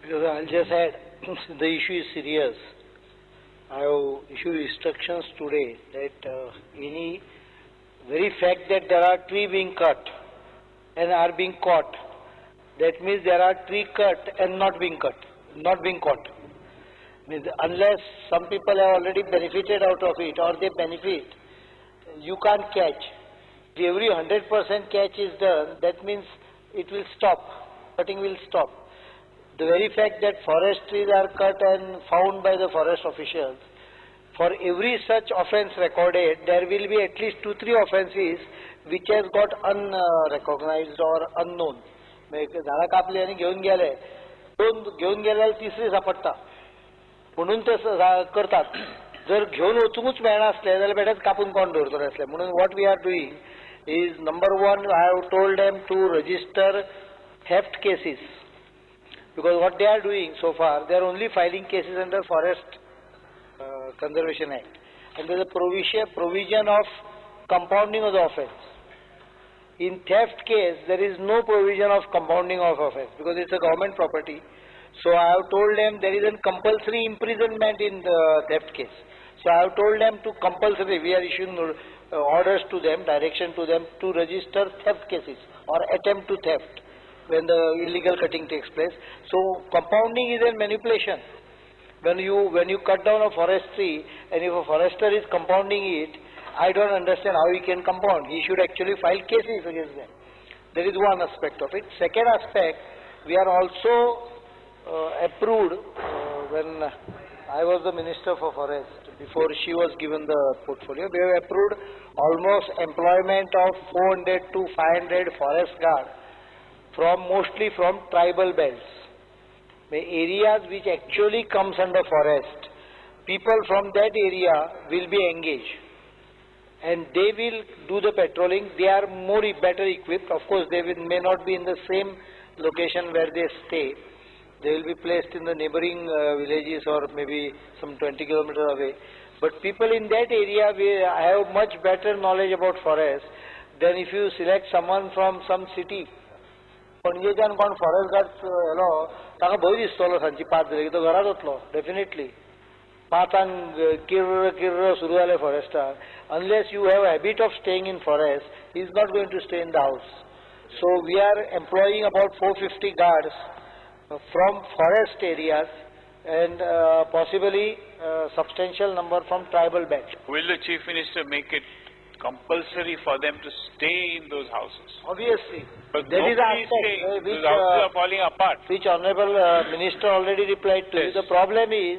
Because I'll just add, the issue is serious. I have issued instructions today that any very fact that there are trees being cut and are being caught, that means there are trees cut and not being caught. Means unless some people have already benefited out of it or they benefit, you can't catch. If every 100% catch is done, that means it will stop. Cutting will stop. The very fact that forest trees are cut and found by the forest officials, for every such offence recorded, there will be at least 2-3 offences which has got unrecognized or unknown. झाडां कापली आनी घेवन गेले, घेवन गेल्यार तिसरी सापडटा म्हणून ते करतात. जर घेवन वचूंकूच मेळना आसले जाल्यार बेठाच कापून कोण दवरतले आसले. म्हणून what we are doing is number 1, I have told them to register theft cases, because what they are doing so far, they are only filing cases under Forest Conservation Act, and there is a provision of compounding of the offence. In theft case, there is no provision of compounding of offence because it's a government property. So I have told them there is a compulsory imprisonment in the theft case. So I have told them to compulsory, we are issuing orders to them, direction to them to register theft cases or attempt to theft when the illegal cutting takes place. So compounding is a manipulation. When you cut down a forest tree and if a forester is compounding it, I don't understand how he can compound. He should actually file cases against them. There is one aspect of it. Second aspect, we are also approved when I was the Minister for Forest, before she was given the portfolio, we have approved almost employment of 400 to 500 forest guards mostly from tribal belts. The areas which actually comes under forest, people from that area will be engaged and they will do the patrolling. They are better equipped. Of course, they may not be in the same location where they stay. They will be placed in the neighboring villages or maybe some 20 kilometers away. But people in that area will have much better knowledge about forest than if you select someone from some city. पणजेच्यान कोण forest guard yellow ताका भंय दिसतलो सांजची 5 जाली तो घरात वतलो डेफिनेटली 5 किर्र किर्र सुरू जालें फॉरेस्टार. Unless you have a habit of staying in forest, he is not going to stay in the house. So we are employing about 450 guards from forest areas and possibly substantial number from tribal belts. Will the Chief Minister make it compulsory for them to stay in those houses? Obviously. But that is aspect which houses are falling apart. Which Honorable Minister already replied to. Yes. The problem is,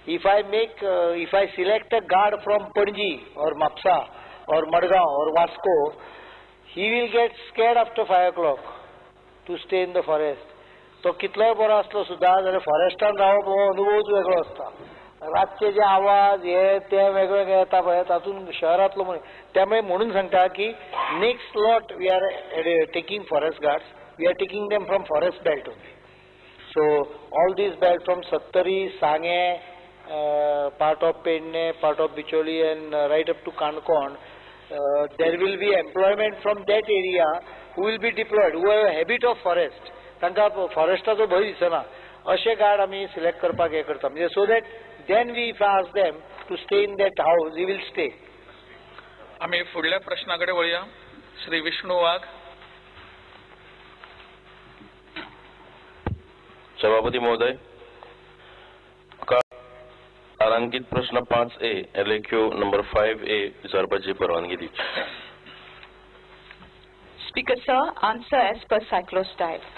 if I select a guard from Panji or Mapsa or Madgaon or Vasco, he will get scared after 5 o'clock to stay in the forest. तो कितलोय बरो आसलो सुद्दां जाल्यार फॉरेस्टान रावप हो अनुभवच वेगळो आसता. रातचे जे आवाज हे ते वेगवेगळे येता पळय तातूंत शहरांतलो त्यामुळे म्हणून सांगता की next lot we are taking forest guards, we are taking them from forest belt only. So all these belt from Sattari, Sanguem, part of Penne, part of Bicholi and right up to Kankon, there will be employment from that area who will be deployed, who have a habit of forest. तांकां फॉरेस्टाचो भंय दिसना अशे guard आमी select करपाक हे करता म्हणजे so that then we if ask them to stay in that house he will stay. आमी फुडल्या प्रश्नाकडे वळया. श्री विष्णू वाघ. सभापती महोदय, तारांकित प्रश्न 5A LAQ नंबर 5A विचारपाची परवानगी दिवची. Speaker sir, answer as per cyclo style.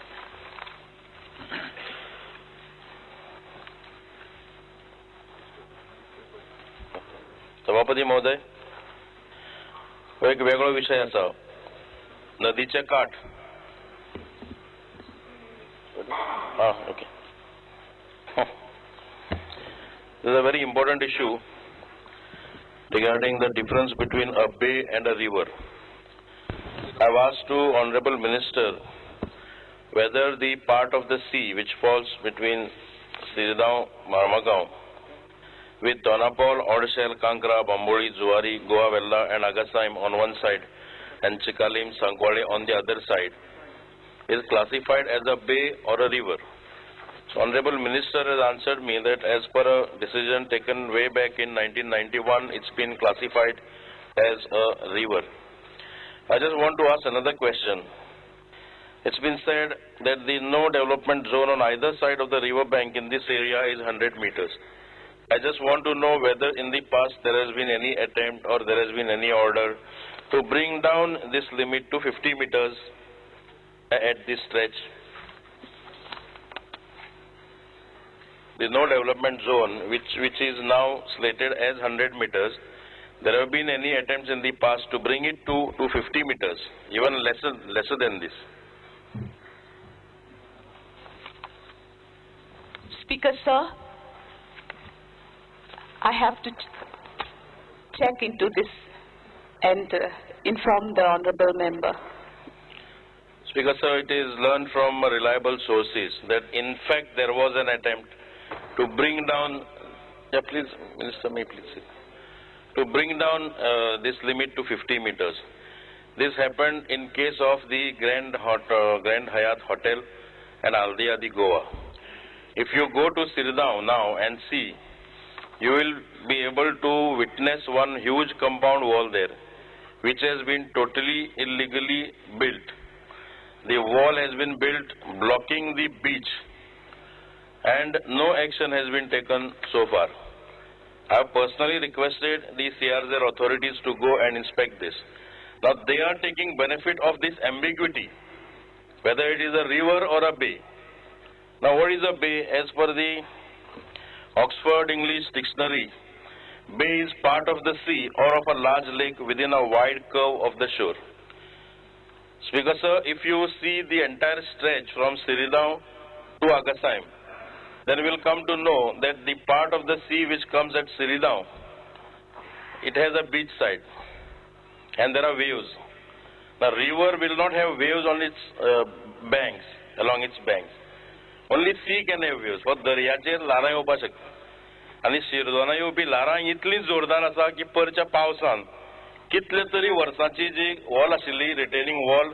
सभापती महोदय, हो एक वेगळो विषय आसा. नदीचे काठ. Okay. This is a very important issue regarding the difference between a bay and a river. I have asked to Honorable Minister whether the part of the sea which falls between Sirgaon, Marmagaon with Donapol, Odeshel, Kankra, Bamboli, Zuari, Goa Vella and Agasaim on one side and Chikalim, Sankwale on the other side is classified as a bay or a river. Honorable Minister has answered me that as per a decision taken way back in 1991, it's been classified as a river. I just want to ask another question. It's been said that the no development zone on either side of the river bank in this area is 100 meters. I just want to know whether in the past there has been any attempt or there has been any order to bring down this limit to 50 meters at this stretch. The no development zone, which is now slated as 100 meters, there have been any attempts in the past to bring it to 50 meters, even lesser than this. Speaker, sir, I have to check into this and inform the honourable member. Speaker, sir, it is learned from reliable sources that in fact there was an attempt to bring down, please, Minister, may please sit, to bring down this limit to 50 meters. This happened in case of the Grand Hyatt Hotel and Aldia, the Goa. If you go to Siridao now and see, you will be able to witness one huge compound wall there, which has been totally illegally built. The wall has been built blocking the beach, and no action has been taken so far. I have personally requested the CRZ authorities to go and inspect this. Now they are taking benefit of this ambiguity, whether it is a river or a bay. Now what is a bay? As per the Oxford English Dictionary, bay is part of the sea or of a large lake within a wide curve of the shore. Speaker, sir, if you see the entire stretch from Siridao to Agasaim, then we will come to know that the part of the sea which comes at Siridao, it has a beach side and there are waves. The river will not have waves on its banks, along its banks. Only sea can have waves. But दर्याचेर लारां येवपाक शकता. आनी शिरदोना येवपी लारां इतली जोरदार आसा की परच्या पावसान कितले तरी वर्सांची जी वॉल आशिल्ली रिटेनिंग वॉल,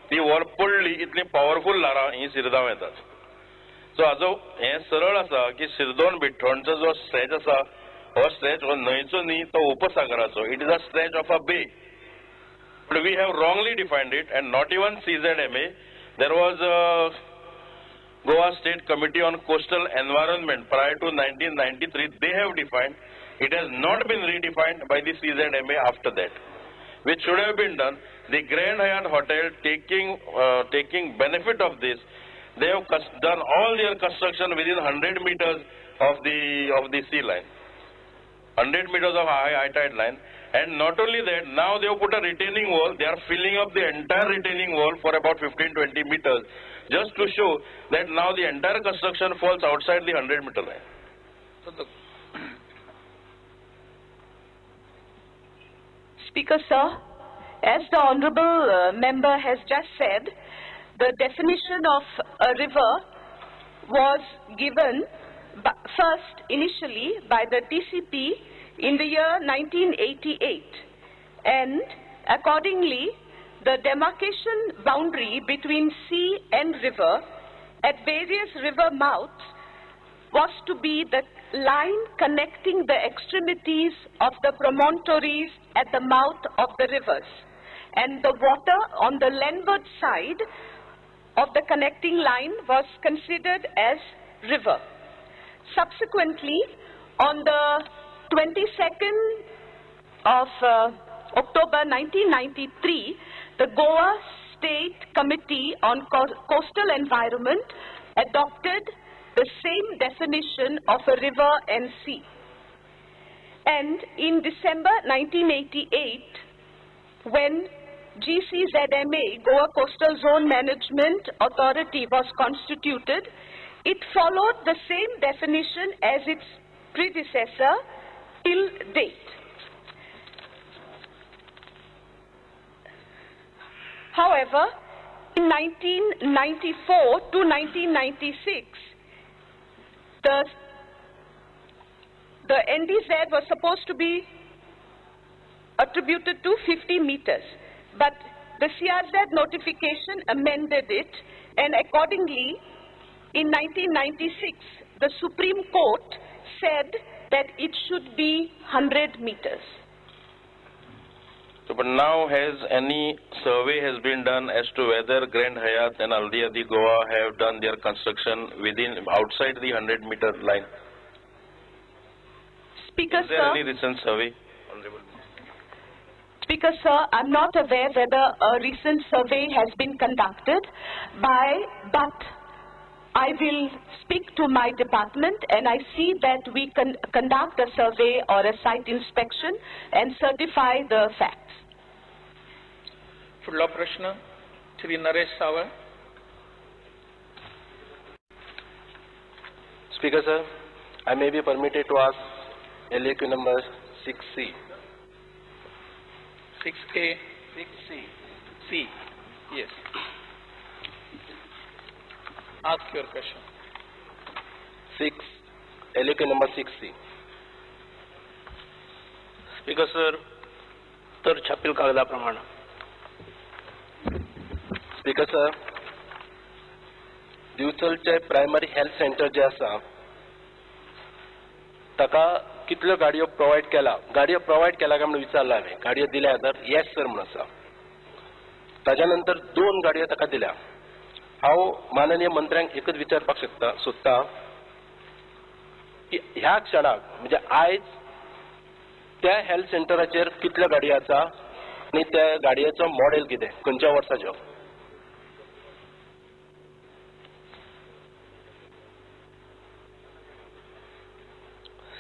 ती वॉल पडली, इतली पॉवरफुल लारां ही शिरदांव येतात. सो हाजो हें सरळ आसा की शिरदोन भिठोणचो जो स्ट्रेच आसा, हो स्ट्रेच हो न्हंयचो न्ही, तो उपसागराचो. It is a stretch of a bay. But we have wrongly defined it, and not even CZMA. There was a Goa State Committee on Coastal Environment prior to 1993. They have defined. It has not been redefined by the CZMA after that, which should have been done. The Grand Hyatt Hotel taking benefit of this, they have done all their construction within 100 meters of the sea line, 100 meters of high tide line. And not only that, now they have put a retaining wall. They are filling up the entire retaining wall for about 15-20 meters, just to show that now the entire construction falls outside the 100-meter line. Speaker, sir, as the honourable member has just said, the definition of a river was given first initially by the TCP in the year 1988, and accordingly the demarcation boundary between sea and river at various river mouths was to be the line connecting the extremities of the promontories at the mouth of the rivers, and the water on the landward side of the connecting line was considered as river. Subsequently, on the 22nd of October 1993, the Goa State Committee on Coastal Environment adopted the same definition of a river and sea. And in December 1988, when GCZMA, Goa Coastal Zone Management Authority, was constituted, it followed the same definition as its predecessor till date. However, in 1994 to 1996, the NDZ was supposed to be attributed to 50 meters, but the CRZ notification amended it, and accordingly in 1996, the Supreme Court said that it should be 100 meters. So, but now has any survey has been done as to whether Grand Hyatt and Aldia Goa have done their construction outside the 100-meter line? Speaker, Is there sir, any recent survey? Speaker, sir, I'm not aware whether a recent survey has been conducted but I will speak to my department and I see that we can conduct a survey or a site inspection and certify the facts. पुढला प्रश्न श्री नरेश सावळ. Speaker sir, I may be permitted to ask LAQ number 6C. 6A. 6C. C. Yes. Ask your question. 6, LAQ number 6C. Speaker sir, तर छापील कागदाप्रमाणे. Speaker sir, दिवचलचे primary health centre जे आसा ताका कितल्यो गाडयो प्रोवाइड केला काय म्हणून विचारला हांवें. गाडयो दिल्या तर येस सर म्हणून आसा. ताज्या नंतर 2 गाडयो ताका दिल्या. हांव माननीय मंत्र्यांक एकच विचारपाक सोदता की ह्या क्षणाक म्हणजे आयज त्या हेल्थ सेंटराचेर कितल्यो गाडयो आसा आनी त्या गाडयेचो मॉडेल कितें, खंयच्या वर्साचो.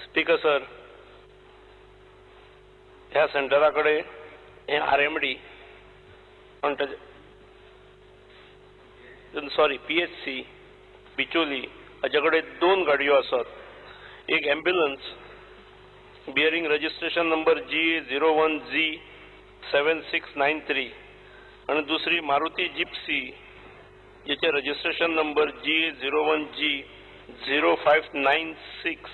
स्पीकर सर, ह्या सेंटराकडे हे RMD सॉरी PHC बिचोली हाच्याकडे 2 गाडयो आसात. एक ambulance bearing registration number GA01G 7693 आणि दुसरी मारुती जिप्सी जिचे रजिस्ट्रेशन नंबर GA01G 0596.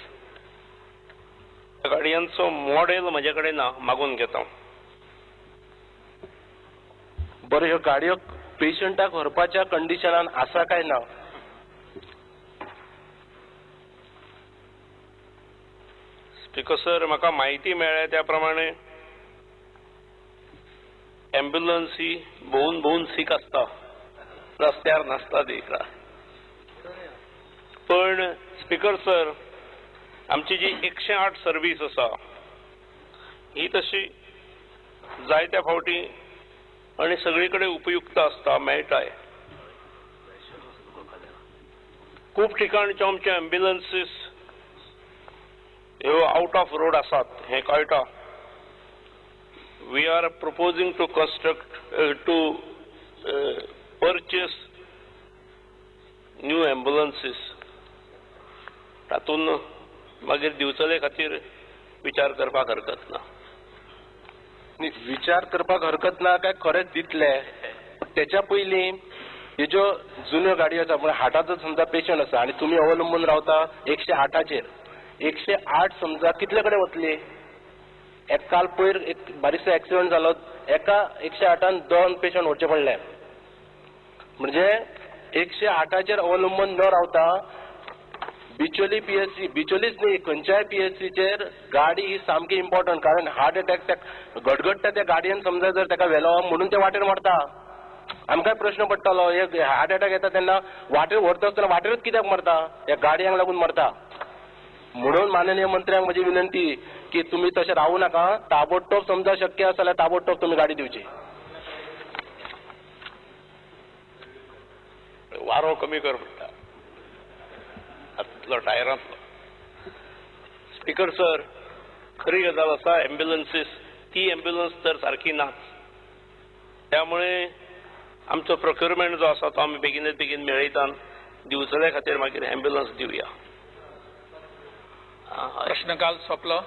गाडयांचो मॉडेल माझ्याकडे ना, मागून घेता. बरं, ह्यो गाडयो पेशंटाक व्हरपाच्या कंडिशनान आसा काय ना. स्पीकर सर, म्हाका माहिती मेळ्ळ्या त्या प्रमाणे एम्ब्युलन्स ही भोवून सीक आसता, रस्त्यार नासता ती. पण स्पीकर सर, आमची जी 108 सर्व्हिस आसा ही तशी जायत्या फावटी आणि सगळीकडे उपयुक्त आसता, मेळटाय. खूप ठिकाणचे आमचे एम्ब्युलन्सीस ह्यो आउट ऑफ रोड आसात, हे कळटा. We are proposing to purchase new ambulances. तातून मागीर दिवचले खातीर विचार करपाक हरकत ना. विचार करपाक हरकत ना काय खरेंच दितले. त्याच्या पयलीं ह्यो ज्यो जुन्यो गाडयो आसा, म्हणजे हार्टाचो समजा पेशंट आसा आनी तुमी अवलंबून रावता 108चेर. 108 समजा कितले कडेन वतली. एक काल पयर एक बारीकसो एक्सिडेंट जालो, एका 108 2 पेशंट व्हरचे पडले. म्हणजे 108चेर अवलंबून न रावता बिचोली PHC, बिचोलीच न्ही खंयच्याय PHCचेर गाडी ही सामकी इम्पॉर्टंट. कारण हार्ट अटॅक त्या गडगडटा त्या गाडयेन समजा जर ताका व्हेलो म्हणून ते वाटेर मरता. आमकांय प्रश्न पडटलो, एक हार्ट अटॅक येता तेन्ना वाटेर व्हरता आसतना वाटेरूच कित्याक मरता, ह्या गाडयांक लागून मरता. म्हणून माननीय मंत्र्यांक म्हजी विनंती की तुम्ही तशें रावू नाका. ताबडतोब समजा शक्य आसा जाल्यार ताबडतोब तुमी गाडी दिवची. वारो कमी कर पडटा हातलो टायरांतलो. स्पीकर सर, खरी गजाल आसा, एम्ब्युलन्सीस ती एम्ब्युलन्स तर सारखी नाच. त्यामुळे आमचो प्रोक्युरमेंट जो आसा तो आमी बेगीन मेळयता. दिवचल्या खातीर मागीर एम्ब्युलन्स दिवया. प्रश्नकाल सोंपलो.